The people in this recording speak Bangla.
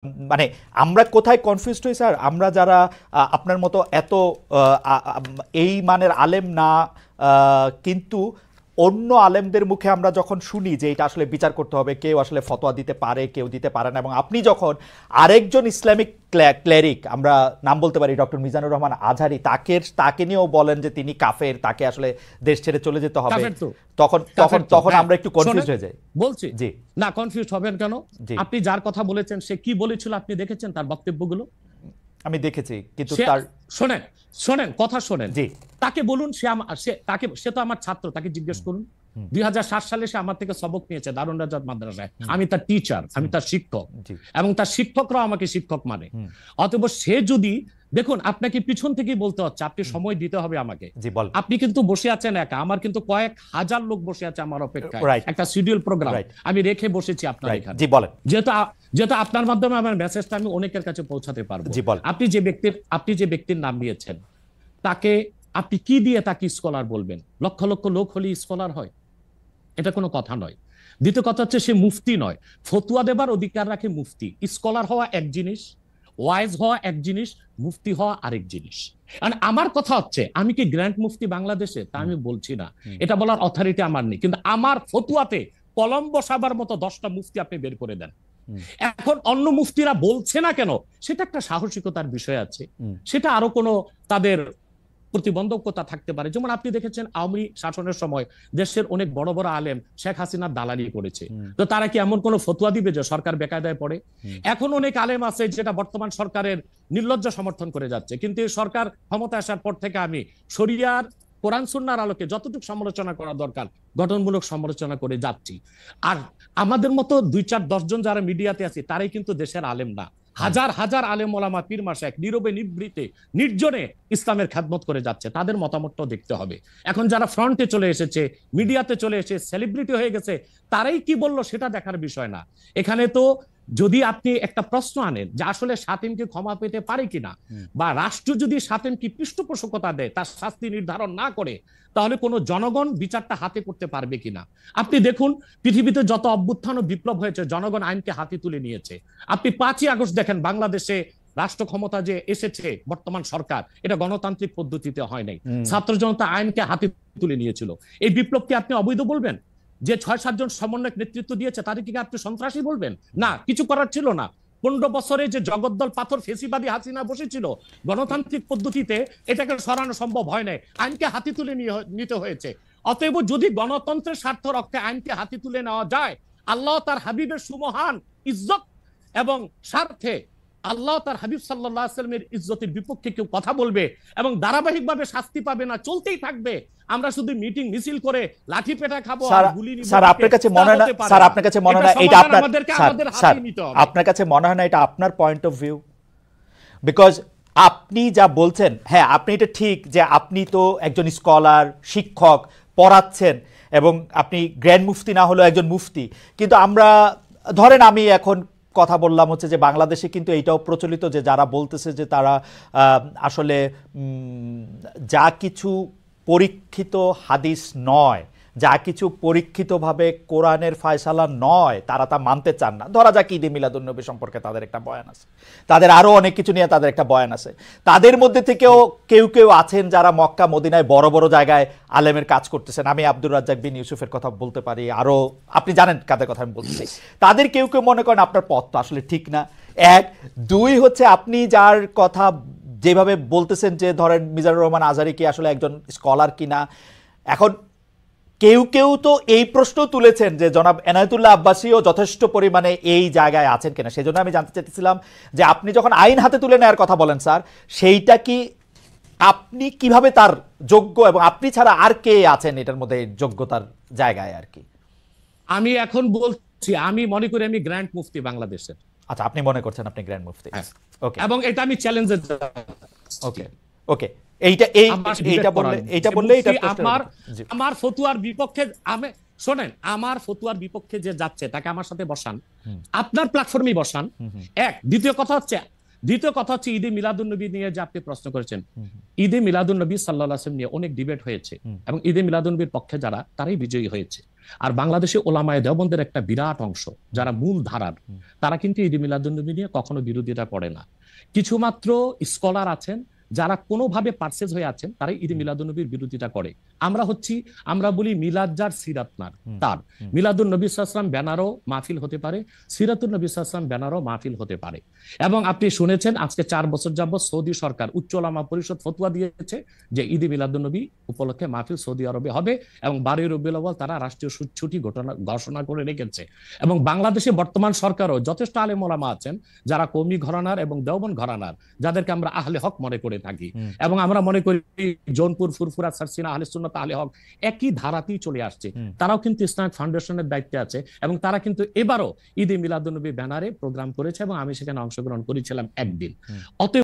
মানে আমরা কোথায় কনফিউজড হই স্যার, আমরা যারা আপনার মতো এত এই মানের আলেম না, কিন্তু অন্য আলেমদের মুখে আমরা যখন শুনি যে এটা আসলে বিচার করতে হবে, কেউ আসলে ফতোয়া দিতে পারে, কেউ দিতে পারে না, এবং আপনি যখন আরেকজন ইসলামিক ক্লেরিক, আমরা নাম বলতে পারি ডক্টর মিজানুর রহমান আজহারি, তাকে নিয়েও বলেন যে তিনি কাফের, তাকে আসলে দেশ ছেড়ে চলে যেতে হবে, তখন তখন তখন আমরা একটু কনফিউজ হয়ে যাই। বলছি জি না, কনফিউজ হবেন কেন? আপনি যার কথা বলেছেন সে কি বলেছিল আপনি দেখেছেন তার বক্তব্যগুলো? আমি দেখেছি, কিন্তু তার শোনেন শোনেন কথা শোনেন, জি তাকে বলুন, সে তো আমার ছাত্র, তাকে জিজ্ঞেস করুন। 2007 সালে সে আমার থেকে সবক নিয়েছে দারুন রাজাত মাদ্রাসায়, আমি তার টিচার, আমি তার শিক্ষক, এবং তার শিক্ষকরাও আমাকে শিক্ষক মানে। অতএব সে যদি, দেখুন আপনাকে পিছন থেকেই বলতে হচ্ছে, আপনি সময় দিতে হবে আমাকে। আপনি কিন্তু বসে আছেন একা, আমার কিন্তু কয়েক হাজার লোক বসে আছে আমার অপেক্ষায়, একটা শিডিউল প্রোগ্রাম আমি রেখে বসেছি আপনার এখানে। যেহেতু আপনার মাধ্যমে আমার মেসেজটা আমি অনেকের কাছে পৌঁছাতে পারবো। আপনি যে ব্যক্তির নাম নিয়েছেন, তাকে আপনি কি দিয়ে তাকে স্কলার বলবেন? লক্ষ লক্ষ লোক হলে স্কলার হয়? এটা কোনো কথা নয়। দ্বিতীয় কথা হচ্ছে সে মুফতি নয়, ফতুয়া দেবার অধিকার রাখে মুফতি। স্কলার হওয়া এক জিনিস, ওয়াইজ হওয়া এক জিনিস, মুফতি হওয়া আরেক জিনিস। আমার কথা হচ্ছে, আমি কি গ্র্যান্ড মুফতি বাংলাদেশে তা আমি বলছি না, এটা বলার অথরিটি আমার নেই, কিন্তু আমার ফতুয়াতে কলম বসাবার মতো 10টা মুফতি আপনি বের করে দেন। এখন অন্য মুফতিরা বলছে না কেন, সেটা একটা সাহসিকতার বিষয় আছে, সেটা আরো কোনো তাদের প্রতিবন্ধকতা থাকতে পারে। যেমন আপনি দেখেছেন আওয়ামী শাসনের সময় দেশের অনেক বড় বড় আলেম শেখ হাসিনার দালালি করেছে, তো তারা কি এমন কোন ফতোয়া দিবে যে সরকার বেকায়দায় পড়ে? এখন অনেক আলেম আছে যেটা বর্তমান সরকারের নির্লজ্জ সমর্থন করে যাচ্ছে, কিন্তু এই সরকার ক্ষমতা আসার পর থেকে আমি শরিয়ার কোরআন সুন্নাহর আলোকে যতটুকু সমালোচনা করা দরকার গঠনমূলক সমালোচনা করে যাচ্ছি। আর আমাদের মতো 2-4-10 জন যারা মিডিয়াতে আছে তারাই কিন্তু দেশের আলেম না, হাজার হাজার আলেম ওলামা পীর মাশায়েখ নীরবে নিভৃতে নির্জনে ইসলামের খেদমত করে যাচ্ছে, তাদের মতামতটাও দেখতে হবে। এখন যারা ফ্রন্টে চলে এসেছে, মিডিয়াতে চলে এসে সেলিব্রিটি হয়ে গেছে, তারাই কি বললো সেটা দেখার বিষয় না। এখানে তো যদি আপনি একটা প্রশ্ন আনেন যে আসলে শাতিমকে ক্ষমা পেতে পারে কিনা, বা রাষ্ট্র যদি শাতিমকে পৃষ্ঠপোষকতা দেয়, তার শাস্তি নির্ধারণ না করে, তাহলে কোনো জনগণ বিচারটা হাতে করতে পারবে কিনা? আপনি দেখুন পৃথিবীতে যত অভ্যুত্থান ও বিপ্লব হয়েছে, জনগণ আইনকে হাতে তুলে নিয়েছে। আপনি 5ই আগস্ট দেখেন, বাংলাদেশে রাষ্ট্র ক্ষমতা যে এসেছে বর্তমান সরকার, এটা গণতান্ত্রিক পদ্ধতিতে হয় নাই, ছাত্র জনতা আইনকে হাতে তুলে নিয়েছিল। এই বিপ্লবকে আপনি অবৈধ বলবেন? যে 6-7 জন সমন্বয়ক নেতৃত্ব দিয়েছে তাদেরকে আপনি সন্ত্রাসী বলবেন? না, কিছু করার ছিল না। 15 বছরে যে জগদ্দল পাথর ফেসিবাদী হাসিনা বসেছিল, গণতান্ত্রিক পদ্ধতিতে এটাকে সরানো সম্ভব হয় নাই, আইনকে হাতে তুলে নিতে হয়েছে। অতএব যদি গণতন্ত্রের স্বার্থ রক্ষে আইনকে হাতে তুলে নেওয়া যায়, আল্লাহ তার হাবিবের সুমহান ইজ্জত এবং স্বার্থে আল্লাহ তার হাবিব সাল্লাল্লাহু আলাইহি ওয়াসাল্লামের ইজ্জতের বিপক্ষে কেউ কথা বলবে এবং ধারাবাহিকভাবে শাস্তি পাবে না, চলতেই থাকবে, আমরা শুধু মিটিং মিছিল করে লাঠি পেটা খাবো আর গুলি নিব। স্যার আপনার কাছে মনে হয় না, স্যার আপনার কাছে মনে হয় না এটা আপনার, স্যার আপনার কাছে মনে হয় না এটা আপনার পয়েন্ট অফ ভিউ? বিকজ আপনি যা বলছেন, হ্যাঁ আপনি এটা ঠিক যে আপনি তো একজন স্কলার, শিক্ষক, পড়াচ্ছেন, এবং আপনি গ্র্যান্ড মুফতি না হলেও একজন মুফতি, কিন্তু আমরা ধরেন আমি এখন কথা বললাম হচ্ছে যে বাংলাদেশে কিন্তু এইটাও প্রচলিত যে যারা বলতেছে যে তারা আসলে যা কিছু পরীক্ষিত হাদিস নয়, যা কিছু পরীক্ষিতভাবে কোরআনের ফয়সালা নয়, তারা তা মানতে চান না। ধরা যাক ঈদে মিলাদুন্নবী সম্পর্কে তাদের একটা বয়ান আছে, তাদের আরও অনেক কিছু নিয়ে তাদের একটা বয়ান আছে। তাদের মধ্যে থেকেও কেউ কেউ আছেন যারা মক্কা মদিনায় বড় বড় জায়গায় আলেমের কাজ করতেছেন। আমি আব্দুর রাজ্জাক বিন ইউসুফের কথা বলতে পারি, আরও আপনি জানেন কাদের কথা আমি বলছি। তাদের কেউ কেউ মনে করেন আপনার পথ তো আসলে ঠিক না। 1, 2 হচ্ছে আপনি যার কথা যেভাবে বলতেছেন যে ধরেন মিজানুর রহমান আজহারি কি আসলে একজন স্কলার কিনা। এখন কেউ কেউ তো এই প্রশ্ন তুলেছেন যে জনাব এনায়েতুল্লাহ আব্বাসীও যথেষ্ট পরিমাণে এই জায়গায় আছেন কিনা। সেই জন্য আমি জানতে চাইতেছিলাম যে আপনি যখন আইন হাতে তুলে নেওয়ার কথা বলেন স্যার, সেইটা কি আপনি কিভাবে তার যোগ্য, এবং আপনি ছাড়া আর কে আছেন এটার মধ্যে যোগ্যতার জায়গায় আর কি? আমি এখন বলছি, আমি মনে করি আমি গ্র্যান্ড মুফতি বাংলাদেশের। আচ্ছা, আপনি মনে করছেন আপনি গ্র্যান্ড মুফতি? ওকে, এবং এটা আমি চ্যালেঞ্জে। ওকে ওকে, আমার ফতুয়ার বিপক্ষে, শোনেন, আমার ফতুয়ার বিপক্ষে যে যাচ্ছে তাকে আমার সাথে বসান, আপনার প্ল্যাটফর্মে বসান। 1, দ্বিতীয় কথা হচ্ছে দ্বিতীয় কথা হচ্ছে ঈদে মিলাদুন্নবী নিয়ে যে আপনি প্রশ্ন করেছেন, ঈদে মিলাদুন্নবী সাল্লাল্লাহু আলাইহি ওয়াসাল্লাম নিয়ে অনেক ডিবেট হয়েছে এবং ঈদে মিলাদুন্নবীর পক্ষে যারা, তারাই বিজয়ী হয়েছে। আর বাংলাদেশে ওলামায়ে দেওবন্দের একটা বিরাট অংশ যারা মূল ধারার, তারা কিন্তু ঈদে মিলাদুন্নবী নিয়ে কখনো বিরোধিতা করে না। কিছু মাত্র স্কলার আছেন যারা কোনোভাবে পার্সেজ হয়ে আছেন, তারাই ঈদে মিলাদুন্নবীর বিরোধিতা করে। আমরা বলি মিলাদ যার সিরাত নার তার, মিলাদুন নবী সাল্লাল্লাহু আলাইহি ওয়াসাল্লাম ব্যানারও মাহফিল হতে পারে, সিরাতুন নবী সাল্লাল্লাহু আলাইহি ওয়াসাল্লাম ব্যানারও মাহফিল হতে পারে। এবং আপনি শুনেছেন আজকে 4 বছর যাবত সৌদি সরকার উচ্চ ওলামা পরিষদ ফতোয়া দিয়েছে যে ঈদে মিলাদুন্নবী উপলক্ষে মাহফিল সৌদি আরবে হবে এবং 12 রবিউল আউয়াল তারা রাষ্ট্রীয় ছুটি ঘোষণা করে রেখেছে। এবং বাংলাদেশে বর্তমান সরকারও যথেষ্ট আলেম ওলামা আছেন যারা কওমি ঘরানার এবং দেওবন্দ ঘরানার, যাদেরকে আমরা আহলে হক মনে করে থাকি। এবং আমরা মনে করি জৌনপুর, ফুরফুরা, সারসিনা, আহলে সুন্নাত, আহলে হক একই ধারাতেই চলে আসছে। তারাও কিন্তু ইসলামিক ফাউন্ডেশনের দায়িত্বে আছে এবং তারা কিন্তু এবারও ঈদে মিলাদুন্নবী ব্যানারে প্রোগ্রাম করেছে এবং আমি সেখানে অংশগ্রহণ করেছিলাম একদিন। অতএব